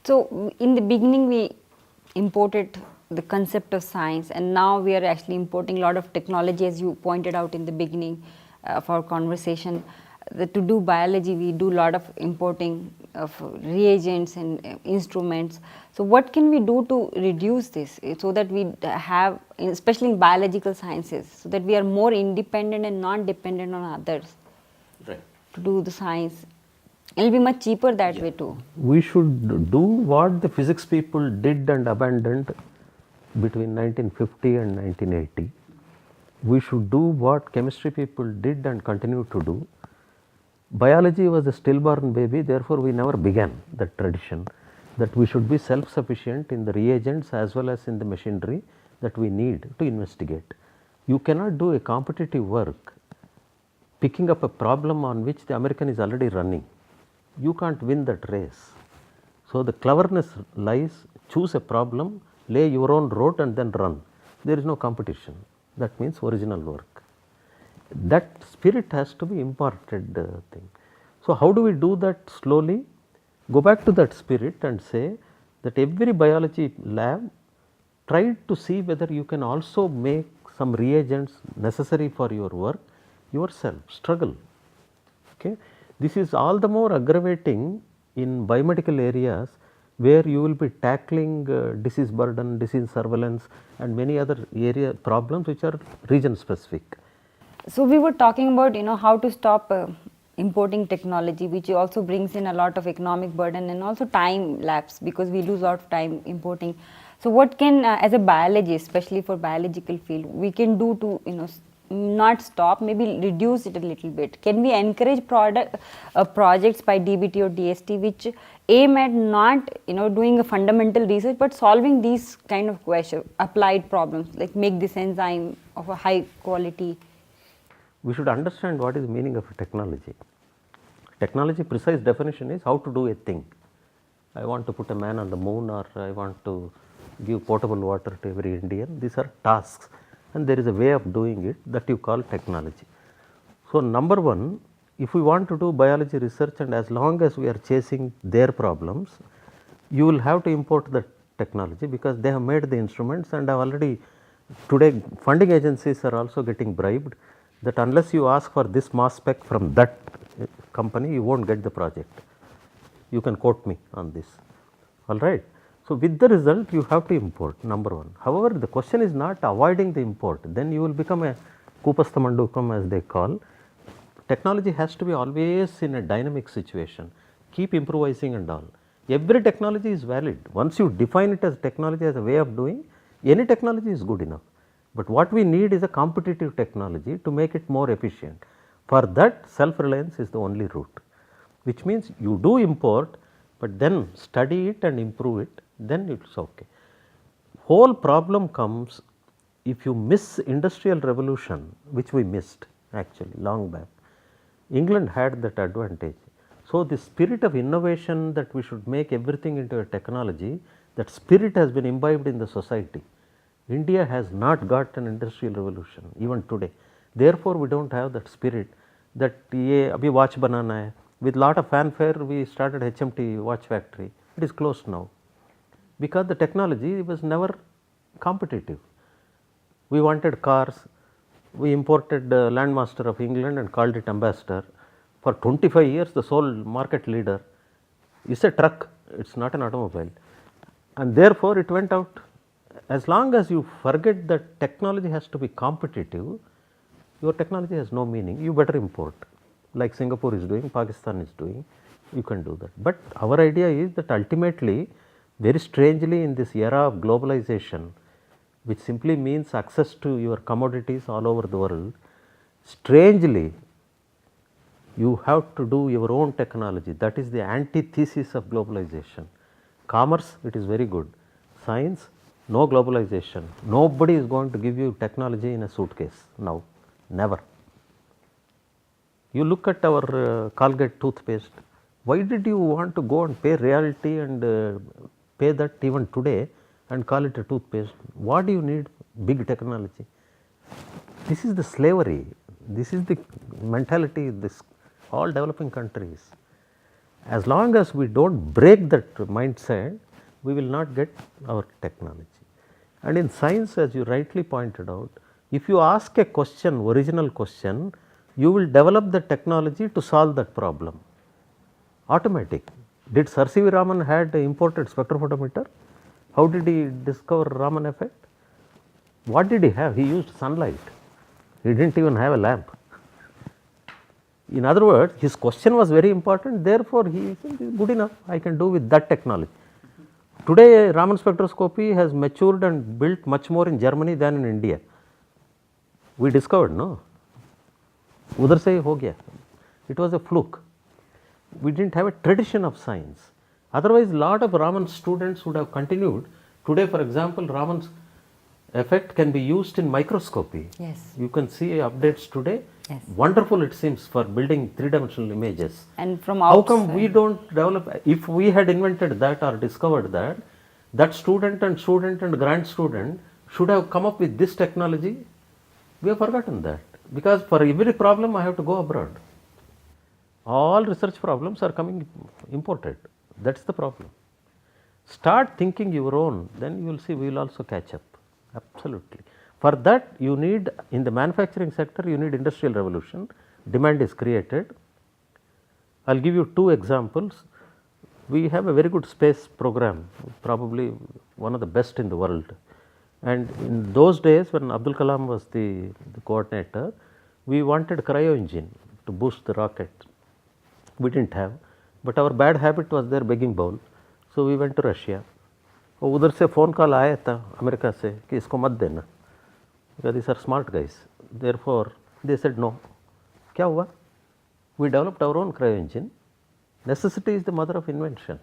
So in the beginning we imported the concept of science, and now we are actually importing a lot of technology, as you pointed out in the beginning of our conversation. To do biology, we do a lot of importing of reagents and instruments. So what can we do to reduce this, so that we have, especially in biological sciences, so that we are more independent and not dependent on others, Right. to do the science? It will be much cheaper that way too. We should do what the physics people did and abandoned between 1950 and 1980. We should do what chemistry people did and continue to do. Biology was a stillborn baby, therefore we never began that tradition, that we should be self-sufficient in the reagents as well as in the machinery that we need to investigate. You cannot do a competitive work picking up a problem on which the American is already running. You can't win that race. So the cleverness lies, choose a problem, lay your own road and then run. There is no competition. That means original work. That spirit has to be imparted thing. So how do we do that slowly? Go back to that spirit and say that every biology lab try to see whether you can also make some reagents necessary for your work yourself, struggle. Okay. This is all the more aggravating in biomedical areas where you will be tackling disease burden, disease surveillance and many other area problems which are region specific. So we were talking about, how to stop importing technology, which also brings in a lot of economic burden and also time lapse, because we lose a lot of time importing. So what can, as a biologist, especially for biological field, we can do to, not stop, maybe reduce it a little bit? Can we encourage projects by DBT or DST which aim at not, doing a fundamental research, but solving these kind of applied problems, like make this enzyme of a high quality? We should understand what is the meaning of a technology. Technology precise definition is how to do a thing. I want to put a man on the moon, or I want to give potable water to every Indian. These are tasks and there is a way of doing it that you call technology. So number one, if we want to do biology research and as long as we are chasing their problems, you will have to import the technology because they have made the instruments and have already, today funding agencies are also getting bribed that unless you ask for this mass spec from that company, you won't get the project. You can quote me on this, all right. So with the result, you have to import, number one. However, the question is not avoiding the import, then you will become a kupastamandukam as they call. Technology has to be always in a dynamic situation, keep improvising and all. Every technology is valid. Once you define it as technology as a way of doing, any technology is good enough. But what we need is a competitive technology to make it more efficient. For that, self-reliance is the only route, which means you do import, but then study it and improve it, then it is okay. Whole problem comes if you miss industrial revolution, which we missed actually long back. England had that advantage. So the spirit of innovation, that we should make everything into a technology, that spirit has been imbibed in the society. India has not got an industrial revolution even today. Therefore, we do not have that spirit that ye abhi watch banana hai. With lot of fanfare, we started HMT watch factory. It is closed now because the technology was never competitive. We wanted cars. We imported Landmaster of England and called it Ambassador. For 25 years, the sole market leader is a truck. It is not an automobile, and therefore it went out. As long as you forget that technology has to be competitive, your technology has no meaning. You better import, like Singapore is doing, Pakistan is doing, you can do that. But our idea is that ultimately, very strangely in this era of globalization, which simply means access to your commodities all over the world, strangely you have to do your own technology. That is the antithesis of globalization. Commerce, it is very good. Science, no globalization. Nobody is going to give you technology in a suitcase now, never. You look at our Colgate toothpaste. Why did you want to go and pay royalty and pay that even today and call it a toothpaste? What do you need big technology? This is the slavery. This is the mentality of all developing countries. As long as we don't break that mindset, we will not get our technology. And in science, as you rightly pointed out, if you ask a question, original question, you will develop the technology to solve that problem. Automatic. Did Sir C.V. Raman had imported spectrophotometer? How did he discover Raman effect? What did he have? He used sunlight. He didn't even have a lamp. In other words, his question was very important, therefore he said, good enough, I can do with that technology. Today, Raman spectroscopy has matured and built much more in Germany than in India. We discovered, no? Udhar se ho gaya. It was a fluke. We didn't have a tradition of science. Otherwise, lot of Raman students would have continued. Today, for example, Raman's effect can be used in microscopy. Yes. You can see updates today. Yes. Wonderful it seems for building three-dimensional images. And from How outside. come we don't develop? If we had invented that or discovered that, that student and grand student should have come up with this technology. We have forgotten that, because for every problem I have to go abroad. All research problems are coming imported. That's the problem. Start thinking your own, then you will see we will also catch up. Absolutely. For that you need, in the manufacturing sector, you need industrial revolution. Demand is created. I will give you two examples. We have a very good space program, probably one of the best in the world. And in those days when Abdul Kalam was the coordinator, we wanted cryo engine to boost the rocket. We didn't have, but our bad habit was there, begging bowl. So we went to Russia. उधर से phone call आया था America से कि इसको मत देना, because these are smart guys. Therefore they said no. क्या हुआ? We developed our own cryo engine. Necessity is the mother of invention.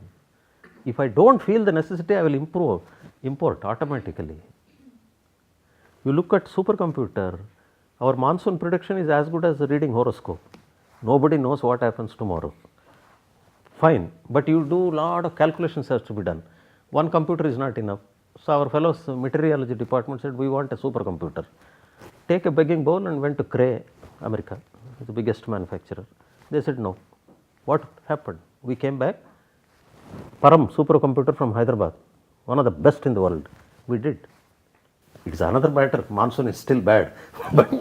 If I don't feel the necessity, I will import automatically. You look at supercomputer, our monsoon prediction is as good as reading horoscope. Nobody knows what happens tomorrow. Fine, but you do lot of calculations has to be done. One computer is not enough. So our fellows meteorology department said we want a supercomputer. Take a begging bowl and went to Cray, America, the biggest manufacturer. They said no. What happened? We came back. Param supercomputer from Hyderabad, one of the best in the world. We did. It's another matter. Monsoon is still bad, but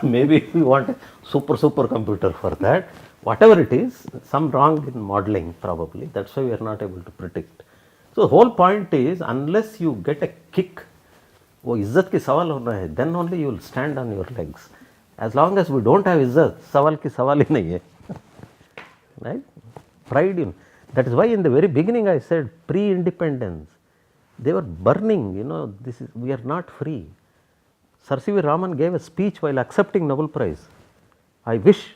maybe we want a supercomputer for that. Whatever it is, some wrong in modeling probably. That's why we are not able to predict. So the whole point is, unless you get a kick, वो इज्जत की सवाल होना है, then only you will stand on your legs. As long as we don't have इज्जत, सवाल की सवाल ही नहीं है. Right? Pride in. That is why in the very beginning I said pre-independence, they were burning, we are not free. Sir C.V. Raman gave a speech while accepting Nobel Prize. I wish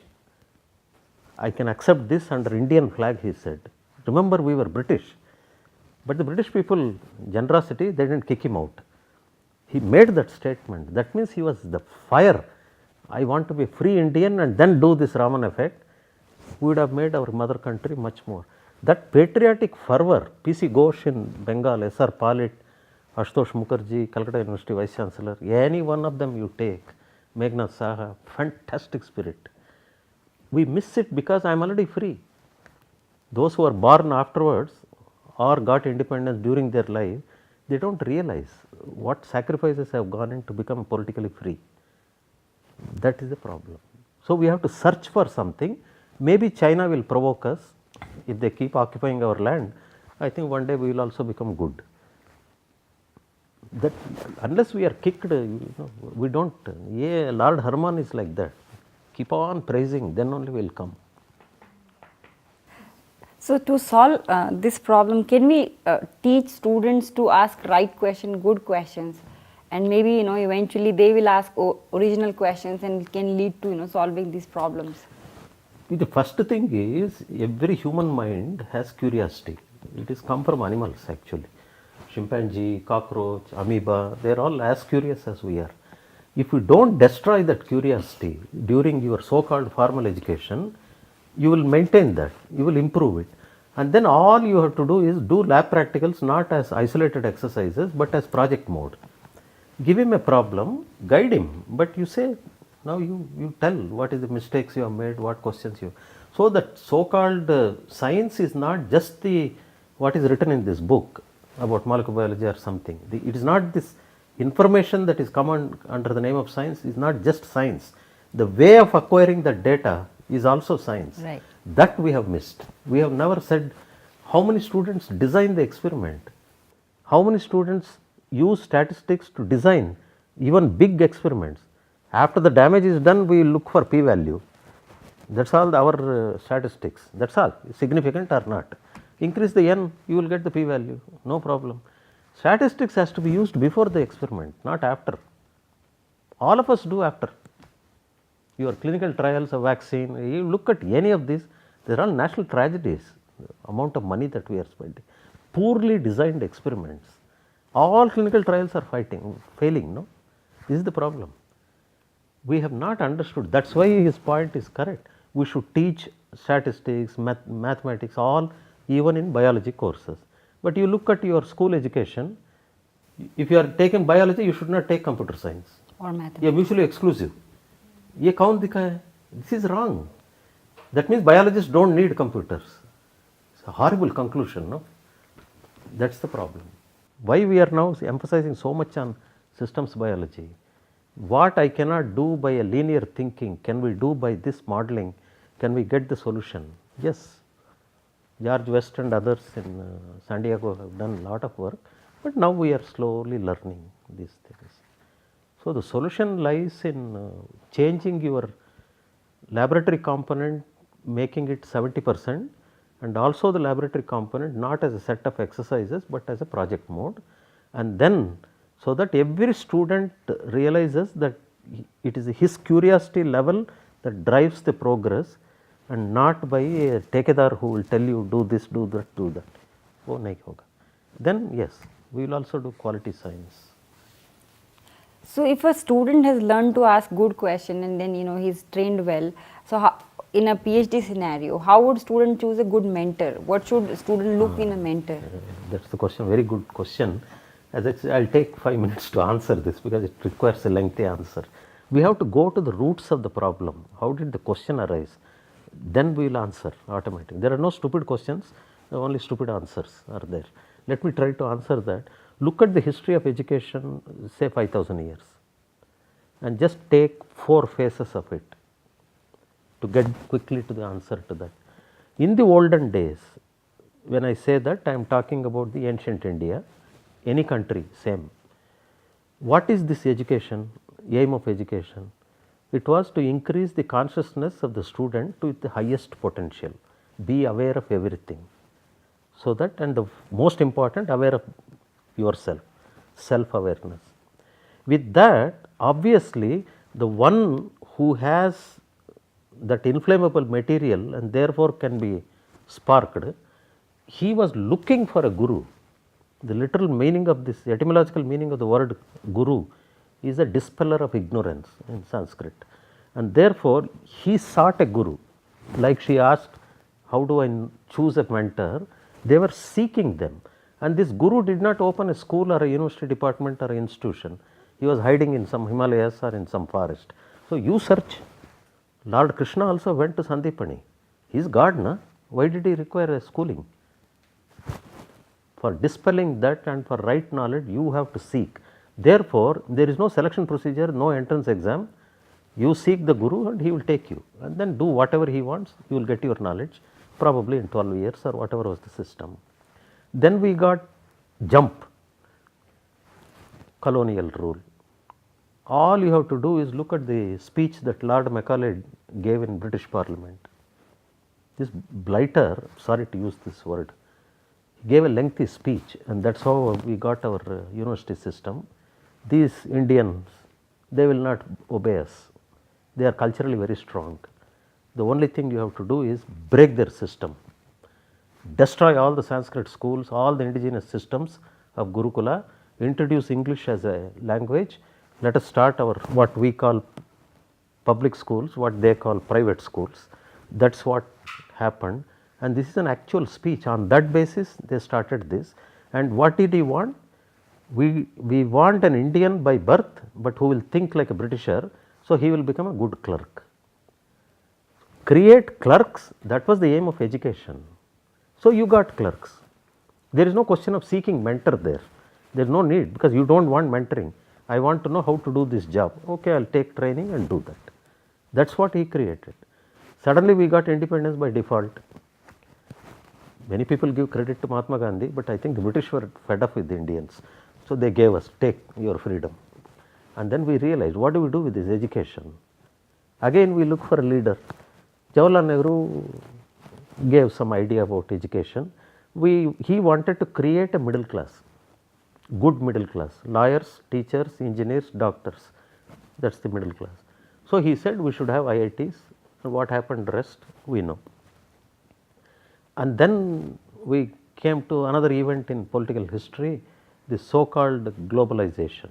I can accept this under Indian flag, he said. Remember, we were British. But the British people, generosity, they didn't kick him out. He made that statement. That means he was the fire. I want to be free Indian and then do this Raman effect. We would have made our mother country much more. That patriotic fervor, P.C. Ghosh in Bengal, S.R. Palit, Ashutosh Mukherjee, Calcutta University Vice Chancellor, any one of them you take, Meghna Saha, fantastic spirit. We miss it because I am already free. Those who are born afterwards or got independence during their life, they don't realize what sacrifices have gone in to become politically free. That is the problem. So we have to search for something. Maybe China will provoke us. If they keep occupying our land, I think one day we will also become good. That unless we are kicked, we don't. Yeah, Lord Herman is like that. Keep on praising, then only will come. So to solve this problem, can we teach students to ask right question, good questions, and maybe eventually they will ask original questions and can lead to solving these problems? The first thing is, every human mind has curiosity. It is come from animals actually. Chimpanzee, cockroach, amoeba, they are all as curious as we are. If you don't destroy that curiosity during your so-called formal education, you will maintain that, you will improve it. And then all you have to do is do lab practicals not as isolated exercises but as project mode. Give him a problem, guide him, but you say, now you tell what is the mistakes you have made, what questions you. So that so-called science is not just the what is written in this book about molecular biology or something. It is not this information that is come under the name of science is not just science. The way of acquiring the data is also science. Right. That we have missed. We have never said how many students design the experiment, how many students use statistics to design even big experiments. After the damage is done, we look for p-value. That's all our statistics. That's all, significant or not. Increase the n, you will get the p-value, no problem. Statistics has to be used before the experiment, not after. All of us do after. Your clinical trials of vaccine, you look at any of these, they are all national tragedies, the amount of money that we are spending. Poorly designed experiments. All clinical trials are failing, no? This is the problem. We have not understood, that is why his point is correct. We should teach statistics, mathematics, all even in biology courses. But you look at your school education, if you are taking biology, you should not take computer science. Or mathematics. ये mutually exclusive. ये कौन दिखा है? This is wrong. That means biologists don't need computers. It's a horrible conclusion, no? That's the problem. Why we are now emphasizing so much on systems biology? What I cannot do by a linear thinking, can we do by this modeling? Can we get the solution? Yes. George West and others in San Diego have done a lot of work, but now we are slowly learning these things. So the solution lies in changing your laboratory component, making it 70%, and also the laboratory component not as a set of exercises, but as a project mode, and then so that every student realizes that it is his curiosity level that drives the progress, and not by a tekadar who will tell you do this, do that, do that. Oh, nahi hoga. Then yes, we will also do quality science. So if a student has learned to ask good question and then he's trained well, so how, in a PhD scenario, how would student choose a good mentor? What should student look in a mentor? That's the question, very good question. As I say, I'll take 5 minutes to answer this because it requires a lengthy answer. We have to go to the roots of the problem. How did the question arise? Then we will answer automatically. There are no stupid questions, only stupid answers are there. Let me try to answer that. Look at the history of education, say 5000 years, and just take 4 phases of it to get quickly to the answer to that. In the olden days, when I say that, I am talking about the ancient India, any country, same. What is this education, aim of education? It was to increase the consciousness of the student to the highest potential, be aware of everything. So that, and the most important, aware of yourself, self-awareness. With that, obviously, the one who has that inflammable material and therefore can be sparked, he was looking for a guru. The literal meaning of this, etymological meaning of the word guru is a dispeller of ignorance in Sanskrit, and therefore he sought a guru. Like she asked, how do I choose a mentor? They were seeking them, and this guru did not open a school or a university department or an institution. He was hiding in some Himalayas or in some forest. So you search. Lord Krishna also went to Sandipani. He is God, na? Why did he require a schooling? For dispelling that and for right knowledge, you have to seek. Therefore, there is no selection procedure, no entrance exam. You seek the guru and he will take you, and then do whatever he wants. You will get your knowledge probably in 12 years or whatever was the system. Then we got jump, colonial rule. All you have to do is look at the speech that Lord Macaulay gave in British Parliament. This blighter, sorry to use this word, he gave a lengthy speech, and that's how we got our university system. These Indians, they will not obey us. They are culturally very strong. The only thing you have to do is break their system, destroy all the Sanskrit schools, all the indigenous systems of Gurukula, introduce English as a language. Let us start our what we call public schools, what they call private schools. That's what happened, and this is an actual speech. On that basis, they started this. And what did he want? We want an Indian by birth, but who will think like a Britisher, so he will become a good clerk. create clerks, that was the aim of education. So, you got clerks. There is no question of seeking mentor there. There is no need, because you do not want mentoring. I want to know how to do this job. Okay, I will take training and do that. That is what he created. Suddenly we got independence by default. Many people give credit to Mahatma Gandhi, but I think the British were fed up with the Indians. So, they gave us, take your freedom. And then we realized, what do we do with this education? Again we look for a leader. Jawaharlal Nehru gave some idea about education. He wanted to create a middle class, good middle class, lawyers, teachers, engineers, doctors, that is the middle class. So, he said we should have IITs, and what happened rest we know. And then we came to another event in political history, the so called globalization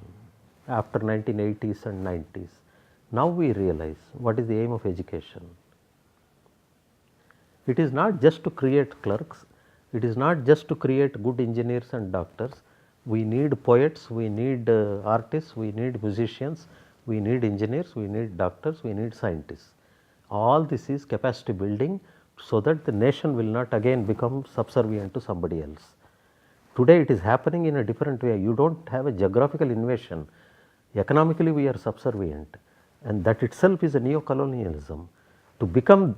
after 1980s and 90s. Now we realize what is the aim of education. It is not just to create clerks, it is not just to create good engineers and doctors. We need poets, we need artists, we need musicians, we need engineers, we need doctors, we need scientists. All this is capacity building, so that the nation will not again become subservient to somebody else. Today it is happening in a different way. You do not have a geographical invasion. Economically we are subservient, and that itself is a neo-colonialism. To become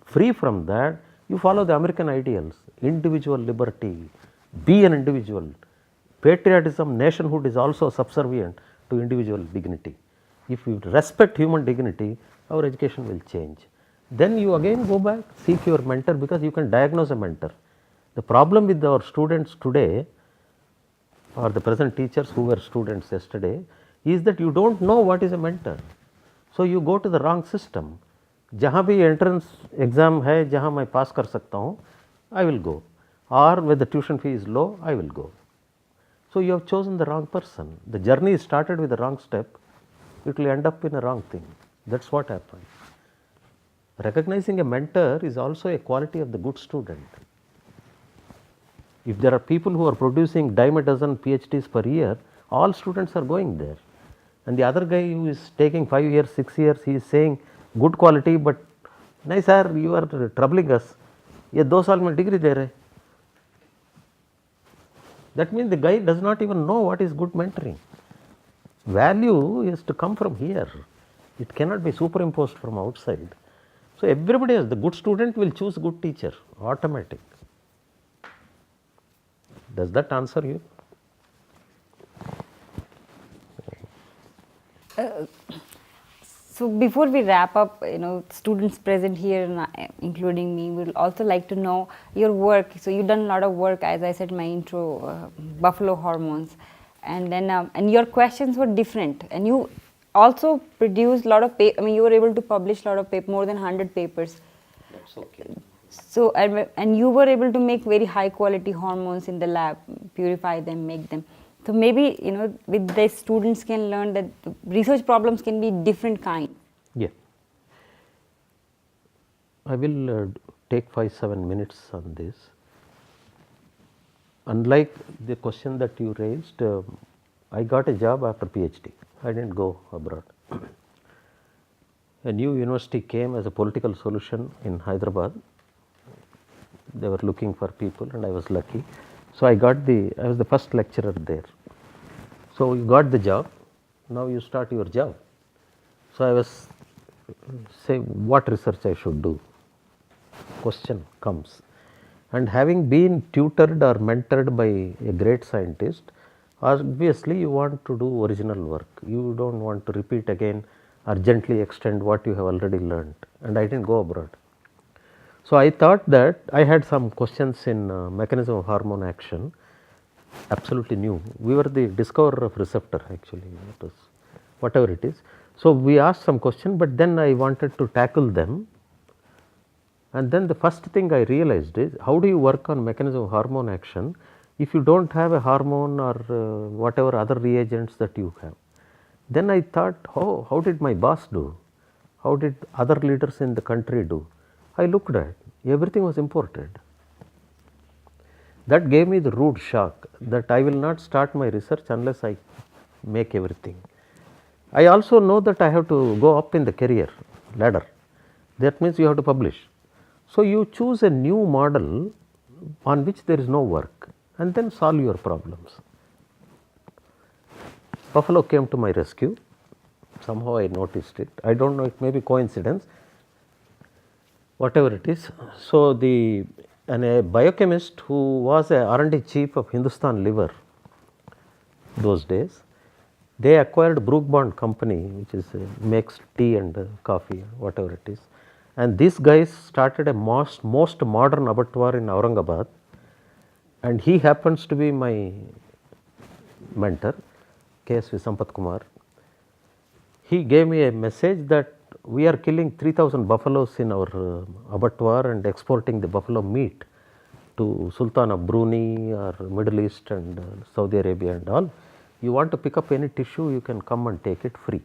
free from that, you follow the American ideals, individual liberty, be an individual. Patriotism, nationhood is also subservient to individual dignity. If we respect human dignity, our education will change. Then you again go back, seek your mentor, because you can diagnose a mentor. The problem with our students today, or the present teachers who were students yesterday, is that you do not know what is a mentor. So, you go to the wrong system. जहाँ भी entrance exam है, जहाँ मैं pass कर सकता हूँ, I will go, or when the tuition fee is low, I will go. So, you have chosen the wrong person. The journey is started with the wrong step, it will end up in a wrong thing. That is what happened. Recognizing a mentor is also a quality of the good student. If there are people who are producing dime a dozen PhDs per year, all students are going there. And the other guy who is taking 5 years, 6 years, he is saying good quality, but nahi sir, you are troubling us. ये 2 साल में degree दे रहे. That means the guy does not even know what is good mentoring. Value is to come from here. It cannot be superimposed from outside. So, everybody else, the good student will choose good teacher, automatic. Does that answer you? So before we wrap up, students present here, including me, would also like to know your work. So you've done a lot of work, as I said in my intro, buffalo hormones, and then and your questions were different, and you also produced a lot of you were able to publish a lot of more than 100 papers. That's okay. So and you were able to make very high quality hormones in the lab, purify them, make them. So maybe with this students can learn that research problems can be different kind. Yeah. I will take 5-7 minutes on this. Unlike the question that you raised, I got a job after PhD. I did not go abroad. A new university came as a political solution in Hyderabad. They were looking for people, and I was lucky. So, I was the first lecturer there. So, you got the job, now you start your job. So, I was saying what research I should do. Question comes. And having been tutored or mentored by a great scientist, obviously you want to do original work. You do not want to repeat again or gently extend what you have already learned. And I did not go abroad. So, I thought that I had some questions in mechanism of hormone action, absolutely new. We were the discoverer of receptor actually, it was whatever it is. So, we asked some question, but then I wanted to tackle them, and then the first thing I realized is how do you work on mechanism of hormone action if you do not have a hormone or whatever other reagents that you have. Then I thought, how did my boss do? How did other leaders in the country do? I looked at everything was imported. That gave me the rude shock that I will not start my research unless I make everything. I also know that I have to go up in the career ladder. That means you have to publish. So, you choose a new model on which there is no work and then solve your problems. Buffalo came to my rescue. Somehow I noticed it. I don't know, it may be coincidence, whatever it is. So, a biochemist who was a R&D chief of Hindustan Liver those days, they acquired Brook Bond company, which is makes tea and coffee, whatever it is. And these guys started a most modern abattoir in Aurangabad, and he happens to be my mentor, KSV Sampath Kumar. He gave me a message that we are killing 3,000 buffaloes in our abattoir and exporting the buffalo meat to Sultan of Brunei or Middle East and Saudi Arabia and all. You want to pick up any tissue, you can come and take it free.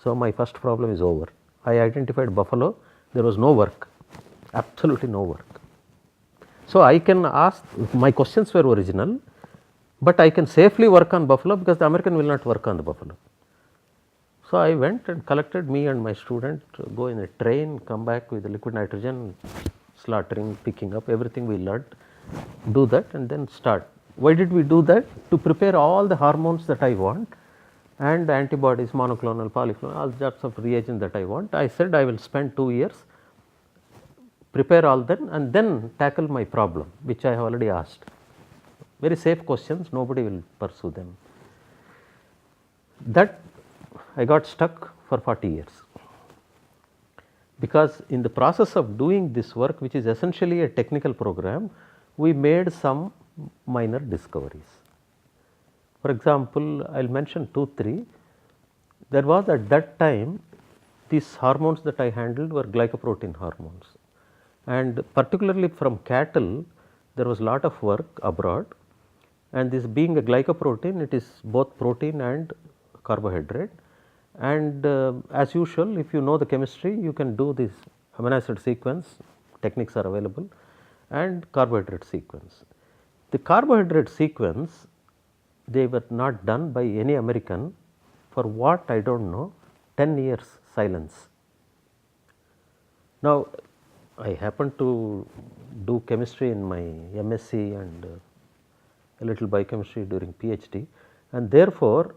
So, my first problem is over. I identified buffalo, there was no work, absolutely no work. So, I can ask, my questions were original, but I can safely work on buffalo because the American will not work on the buffalo. So, I went and collected, me and my student go in a train, come back with liquid nitrogen, slaughtering, picking up everything we learned, do that and then start. Why did we do that? To prepare all the hormones that I want and antibodies, monoclonal, polyclonal, all sorts of reagents that I want. I said I will spend 2 years, prepare all them and then tackle my problem, which I have already asked. Very safe questions, nobody will pursue them. That I got stuck for 40 years, because in the process of doing this work, which is essentially a technical program, we made some minor discoveries. For example, I will mention 2-3. There was at that time, these hormones that I handled were glycoprotein hormones, and particularly from cattle there was lot of work abroad, and this being a glycoprotein, it is both protein and carbohydrate. And as usual, if you know the chemistry, you can do this amino acid sequence, techniques are available, and carbohydrate sequence. The carbohydrate sequence, they were not done by any American for what I do not know, 10 years silence. Now, I happen to do chemistry in my MSc and a little biochemistry during PhD, and therefore,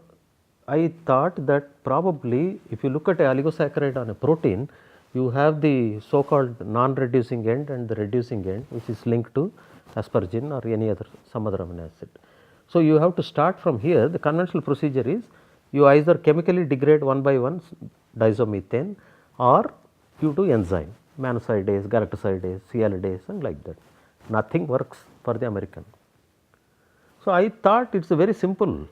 I thought that probably if you look at a oligosaccharide on a protein, you have the so called non-reducing end and the reducing end, which is linked to asparagine or any other, some other amino acid. So, you have to start from here. The conventional procedure is you either chemically degrade one by one diazomethane, or you do enzyme, mannose-sidase, galactoside-ase, sialidase and like that. Nothing works for the American. So, I thought it is very simple,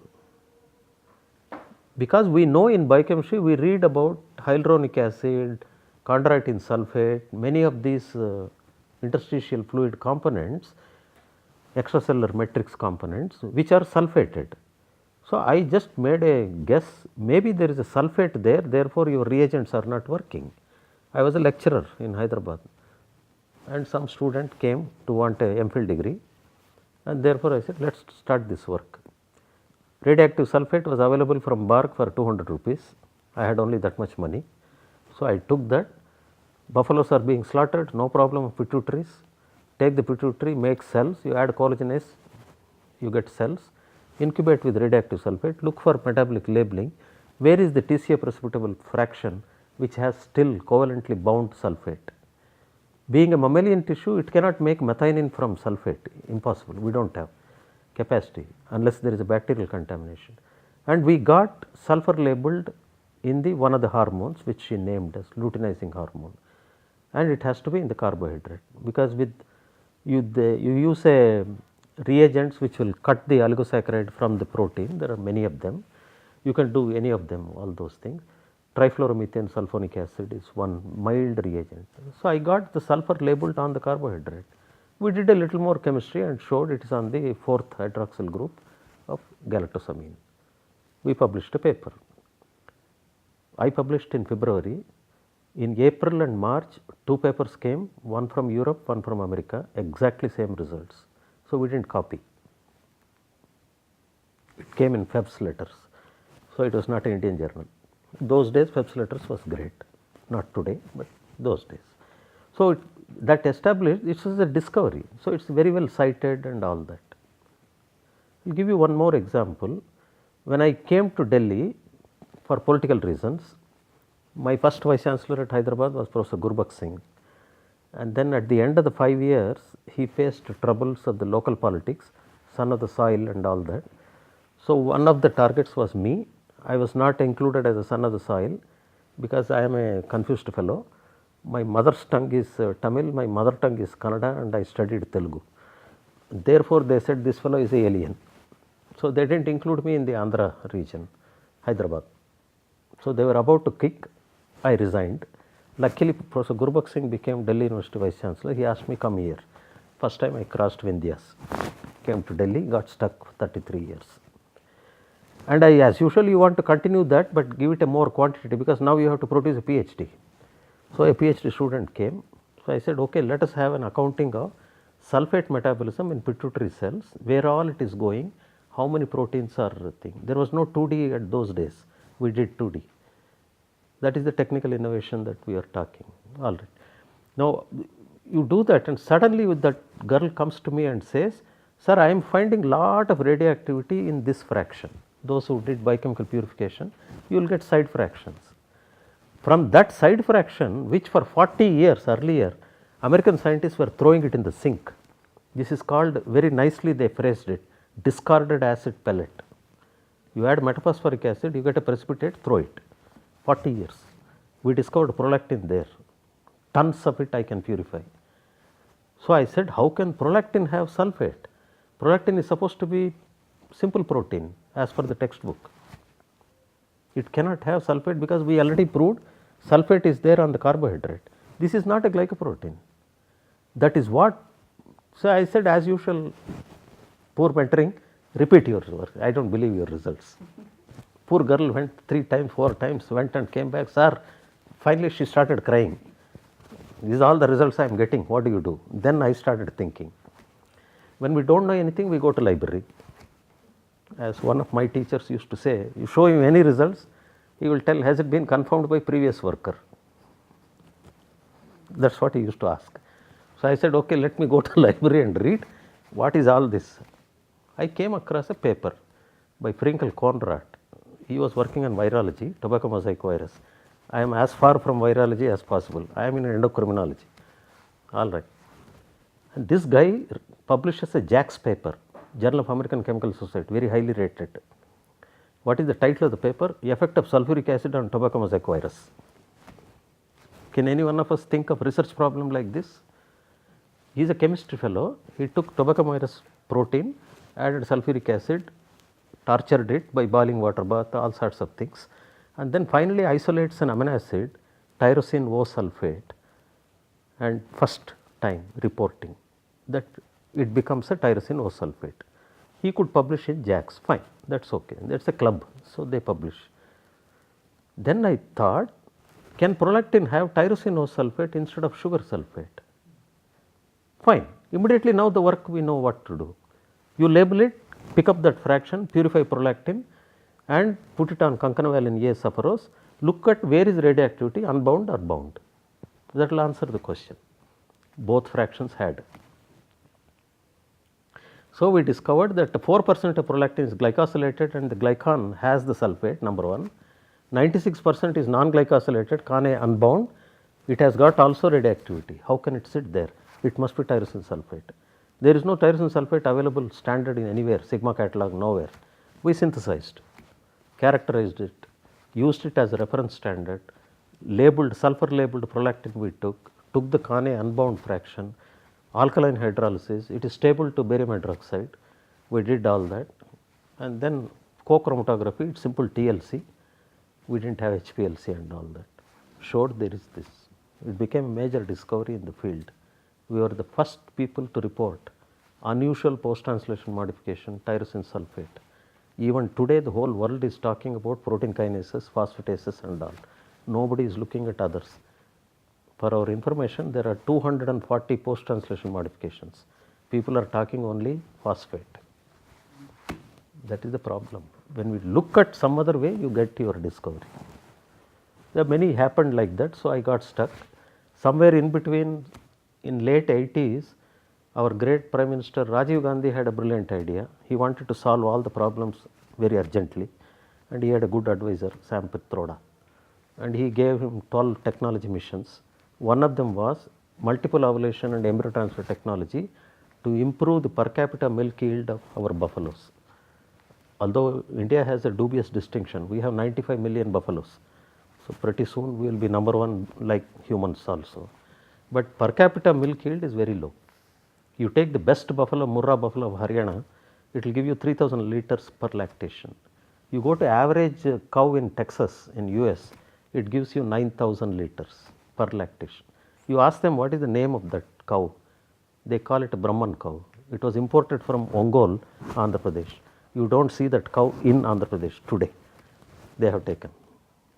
because we know in biochemistry we read about hyaluronic acid, chondroitin sulfate, many of these interstitial fluid components, extracellular matrix components, which are sulfated. So, I just made a guess, maybe there is a sulfate there, therefore, your reagents are not working. I was a lecturer in Hyderabad, and some student came to want a MPhil degree, and therefore, I said let us start this work. Radioactive sulfate was available from Bark for 200 rupees. I had only that much money. So, I took that. Buffaloes are being slaughtered, no problem of pituitaries. Take the pituitary, make cells, you add collagenase, you get cells, incubate with radioactive sulfate, look for metabolic labeling. Where is the TCA precipitable fraction which has still covalently bound sulfate? Being a mammalian tissue, it cannot make methionine from sulfate, impossible, we do not have capacity unless there is a bacterial contamination. And we got sulfur labeled in the one of the hormones which she named as luteinizing hormone, and it has to be in the carbohydrate, because with you use a reagents which will cut the oligosaccharide from the protein. There are many of them, you can do any of them, all those things. Trifluoromethane sulfonic acid is one mild reagent. So, I got the sulfur labeled on the carbohydrate. We did a little more chemistry and showed it is on the 4th hydroxyl group of galactosamine. We published a paper. I published in February. In April and March, 2 papers came, one from Europe, one from America, exactly same results. So, we did not copy. It came in Feb's letters. So, it was not an Indian journal. Those days Feb's letters was great, not today, but those days. So, that established, it was a discovery. So, it is very well cited and all that. I will give you one more example. When I came to Delhi for political reasons, my first Vice Chancellor at Hyderabad was Professor Gurbakh Singh, and then at the end of the 5 years, he faced troubles of the local politics, son of the soil and all that. So, one of the targets was me. I was not included as a son of the soil because I am a confused fellow. My mother's tongue is Tamil, my mother tongue is Kannada, and I studied Telugu. Therefore, they said this fellow is an alien. So, they did not include me in the Andhra region, Hyderabad. So, they were about to kick, I resigned. Luckily, Professor Gurbakh Singh became Delhi University Vice Chancellor. He asked me, come here. First time I crossed Vindhyas, came to Delhi, got stuck for 33 years. And I, as usual, you want to continue that, but give it a more quantity, because now you have to produce a PhD. So, a PhD student came. So, I said, okay, let us have an accounting of sulfate metabolism in pituitary cells, where all it is going, how many proteins are thing. There was no 2D at those days, we did 2D. That is the technical innovation that we are talking. All right. Now, you do that, and suddenly with that girl comes to me and says, sir, I am finding lot of radioactivity in this fraction. Those who did biochemical purification, you will get side fractions. From that side fraction, which for 40 years earlier, American scientists were throwing it in the sink. This is called, very nicely they phrased it, discarded acid pellet. You add metaphosphoric acid, you get a precipitate, throw it. 40 years. We discovered prolactin there. Tons of it I can purify. So, I said, how can prolactin have sulfate? Prolactin is supposed to be simple protein as per the textbook. It cannot have sulfate because we already proved sulfate is there on the carbohydrate. This is not a glycoprotein. That is what. So, I said, as usual, poor mentoring, repeat your work. I do not believe your results. Poor girl went 3 times, 4 times, went and came back. Sir, finally she started crying. These are all the results I am getting. What do you do? Then I started thinking. When we do not know anything, we go to library. As one of my teachers used to say, you show him any results, he will tell, has it been confirmed by previous worker? That is what he used to ask. So, I said, okay, let me go to library and read. What is all this? I came across a paper by Frinkel Conrad. He was working on virology, tobacco mosaic virus. I am as far from virology as possible. I am in endocrinology. All right. And this guy publishes a JACS paper, Journal of American Chemical Society, very highly rated. What is the title of the paper? Effect of sulfuric acid on tobacco mosaic virus. Can any one of us think of research problem like this? He is a chemistry fellow. He took tobacco virus protein, added sulfuric acid, tortured it by boiling water bath, all sorts of things, and then finally isolates an amino acid, tyrosine O sulfate, and first time reporting that it becomes a tyrosine O sulfate. He could publish in JACS, fine, that is okay, that is a club, so they publish. Then I thought, can prolactin have tyrosine O sulfate instead of sugar sulfate? Fine, immediately now the work we know what to do. You label it, pick up that fraction, purify prolactin and put it on concanavalin A saccharose, look at where is radioactivity, unbound or bound. That will answer the question. Both fractions had. So, we discovered that 4% of prolactin is glycosylated and the glycan has the sulfate, number 1. 96% is non-glycosylated, Can unbound, it has got also radioactivity. How can it sit there? It must be tyrosine sulfate. There is no tyrosine sulfate available standard in anywhere, sigma catalog, nowhere. We synthesized, characterized it, used it as a reference standard, labeled, sulfur labeled prolactin we took the Can unbound fraction, alkaline hydrolysis, it is stable to barium hydroxide, we did all that, and then co-chromatography, it's simple TLC, we did not have HPLC and all that, showed there is this. It became a major discovery in the field. We were the first people to report unusual post-translation modification, tyrosine sulfate. Even today the whole world is talking about protein kinases, phosphatases and all. Nobody is looking at others. For our information, there are 240 post-translation modifications. People are talking only phosphate. That is the problem. When we look at some other way, you get your discovery. There are many happened like that, so I got stuck. Somewhere in between, in late 80s, our great Prime Minister Rajiv Gandhi had a brilliant idea. He wanted to solve all the problems very urgently, and he had a good advisor, Sam Pitroda, and he gave him 12 technology missions. One of them was multiple ovulation and embryo transfer technology to improve the per capita milk yield of our buffaloes. Although India has a dubious distinction, we have 95 million buffaloes. So pretty soon we will be number one like humans also. But per capita milk yield is very low. You take the best buffalo, Murrah buffalo of Haryana, it will give you 3000 liters per lactation. You go to average cow in Texas, in US, it gives you 9000 liters per lactation. You ask them what is the name of that cow, they call it a Brahman cow. It was imported from Ongole, Andhra Pradesh. You don't see that cow in Andhra Pradesh today. They have taken.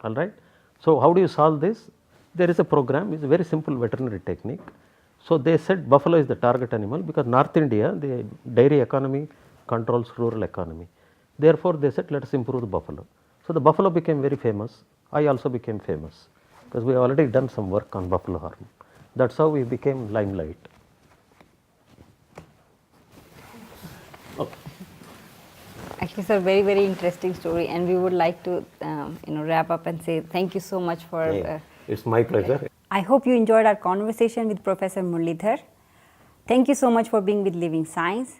All right. So how do you solve this? There is a program. It's a very simple veterinary technique. So they said buffalo is the target animal because North India, the dairy economy controls rural economy. Therefore, they said let us improve the buffalo. So the buffalo became very famous. I also became famous because we have already done some work on buffalo hormone. That's how we became limelight. Actually, sir, very, very interesting story, and we would like to, wrap up and say thank you so much for. It's my pleasure. I hope you enjoyed our conversation with Professor Muralidhar. Thank you so much for being with Living Science.